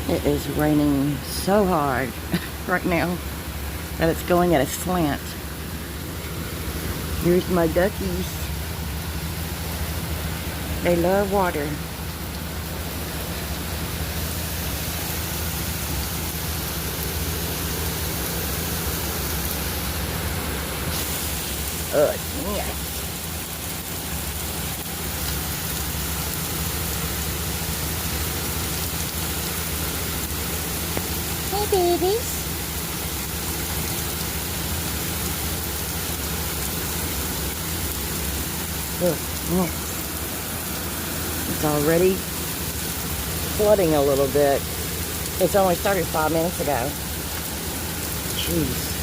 It is raining so hard right now that it's going at a slant. Here's my duckies. They love water. Oh, yes. Hey, babies. Oh, it's already flooding a little bit. It's only started 5 minutes ago. Jeez.